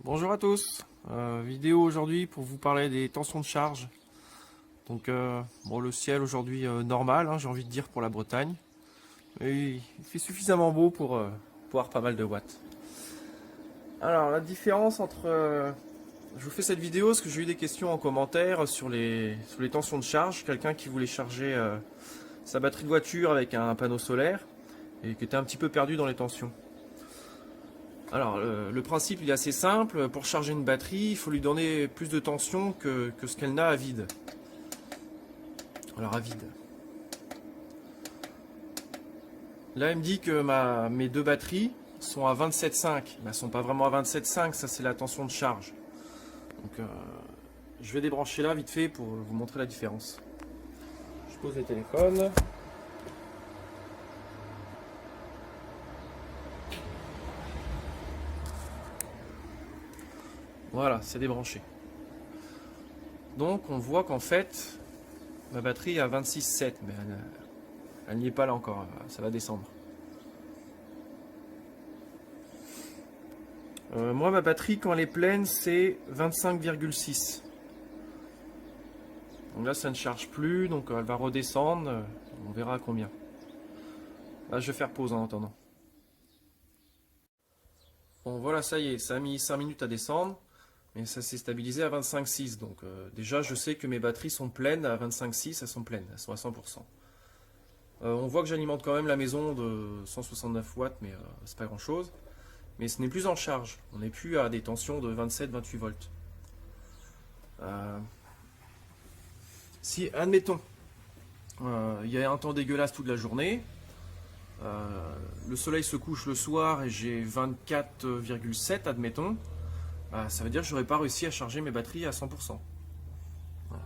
Bonjour à tous, vidéo aujourd'hui pour vous parler des tensions de charge. Donc bon, le ciel aujourd'hui normal, hein, j'ai envie de dire pour la Bretagne. Et il fait suffisamment beau pour avoir pas mal de watts. Alors la différence entre... je vous fais cette vidéo parce que j'ai eu des questions en commentaire sur les tensions de charge. Quelqu'un qui voulait charger sa batterie de voiture avec un panneau solaire et qui était un petit peu perdu dans les tensions. Alors, le principe il est assez simple. Pour charger une batterie, il faut lui donner plus de tension que ce qu'elle n'a à vide. Alors, à vide. Là, il me dit que mes deux batteries sont à 27,5. Mais elles ne sont pas vraiment à 27,5, ça c'est la tension de charge. Donc, je vais débrancher là vite fait pour vous montrer la différence. Je pose le téléphone. Voilà, c'est débranché. Donc, on voit qu'en fait, ma batterie est à 26,7, mais elle n'y est pas là encore, ça va descendre. Moi, ma batterie, quand elle est pleine, c'est 25,6. Donc là, ça ne charge plus, donc elle va redescendre. On verra à combien. Là, je vais faire pause en attendant. Bon, voilà, ça y est, ça a mis 5 minutes à descendre, mais ça s'est stabilisé à 25,6. Donc déjà, je sais que mes batteries sont pleines à 25,6, elles sont pleines, elles sont à 100%. On voit que j'alimente quand même la maison de 169 watts, mais c'est pas grand chose. Mais ce n'est plus en charge, on n'est plus à des tensions de 27-28 volts. Si, admettons, il y a un temps dégueulasse toute la journée, le soleil se couche le soir et j'ai 24,7, admettons, ça veut dire que je n'aurais pas réussi à charger mes batteries à 100%. Voilà.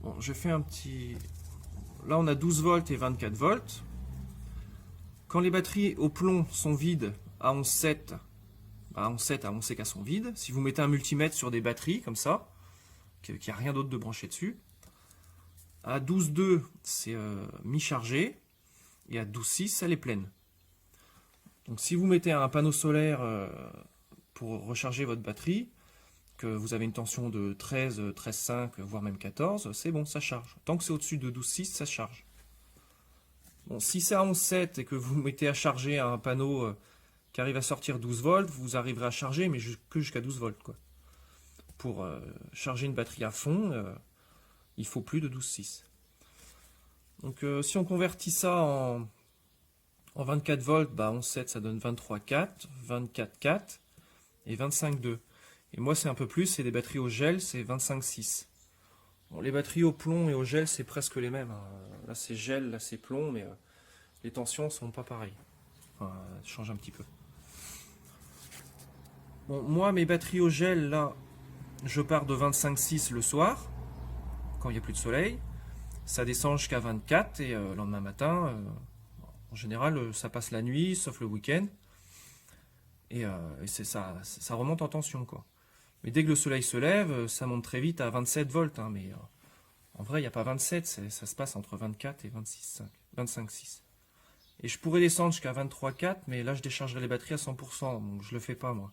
Bon, je fais un petit... Là, on a 12 volts et 24 volts. Quand les batteries au plomb sont vides à 11,7, on sait qu'elles sont vides. Si vous mettez un multimètre sur des batteries comme ça, qu'il n'y a rien d'autre de branché dessus, à 12,2 c'est mi-chargé et à 12,6 elle est pleine. Donc si vous mettez un panneau solaire pour recharger votre batterie, que vous avez une tension de 13, 13,5 voire même 14, c'est bon, ça charge. Tant que c'est au-dessus de 12,6, ça charge. Bon, si c'est à 11,7 et que vous mettez à charger un panneau qui arrive à sortir 12 volts, vous arriverez à charger, mais que jusqu'à 12 volts, quoi. Pour charger une batterie à fond, il faut plus de 12,6. Donc si on convertit ça en 24 volts, 11,7 ça donne 23,4, 24,4 et 25,2. Et moi c'est un peu plus, c'est des batteries au gel, c'est 25,6. Bon, les batteries au plomb et au gel c'est presque les mêmes, hein. Là c'est gel, là c'est plomb, mais les tensions sont pas pareilles. Enfin, elles changent un petit peu. Bon, moi mes batteries au gel, là, je pars de 25,6 le soir, quand il n'y a plus de soleil. Ça descend jusqu'à 24 et le lendemain matin, en général, ça passe la nuit, sauf le week-end. Et ça remonte en tension, quoi. Mais dès que le soleil se lève, ça monte très vite à 27 volts. Hein, mais en vrai, il n'y a pas 27, ça se passe entre 24 et 25,6. Et je pourrais descendre jusqu'à 23,4, mais là, je déchargerai les batteries à 100%. Donc, je le fais pas, moi.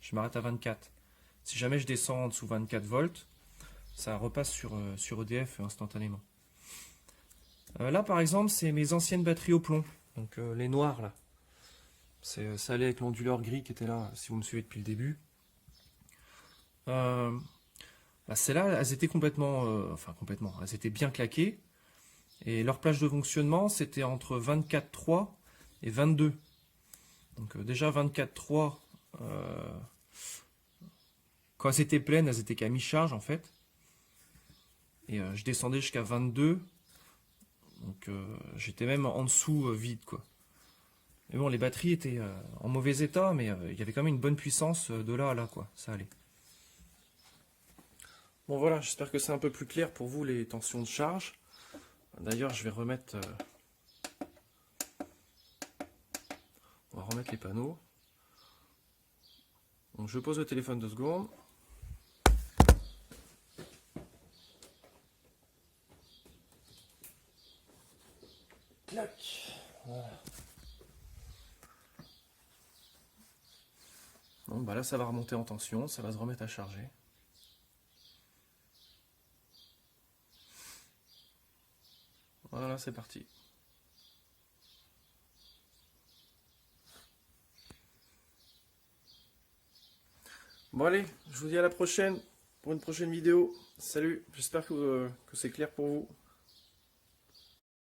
Je m'arrête à 24. Si jamais je descends en dessous 24 volts, ça repasse sur EDF instantanément. Là, par exemple, c'est mes anciennes batteries au plomb. Donc, les noires, là. Ça allait avec l'onduleur gris qui était là, si vous me suivez depuis le début. Celles-là, elles étaient complètement, elles étaient bien claquées. Et leur plage de fonctionnement, c'était entre 24,3 et 22. Donc déjà 24,3, quand elles étaient pleines, elles étaient qu'à mi-charge en fait. Et je descendais jusqu'à 22. Donc j'étais même en dessous vide, quoi. Mais bon, les batteries étaient en mauvais état, mais il y avait quand même une bonne puissance de là à là, quoi. Ça allait. Bon voilà, j'espère que c'est un peu plus clair pour vous les tensions de charge. D'ailleurs, je vais remettre... on va remettre les panneaux. Donc je pose le téléphone 2 secondes. Clac. Voilà. Donc bah là, ça va remonter en tension, ça va se remettre à charger. Voilà, c'est parti. Bon allez, je vous dis à la prochaine pour une prochaine vidéo. Salut, j'espère que c'est clair pour vous.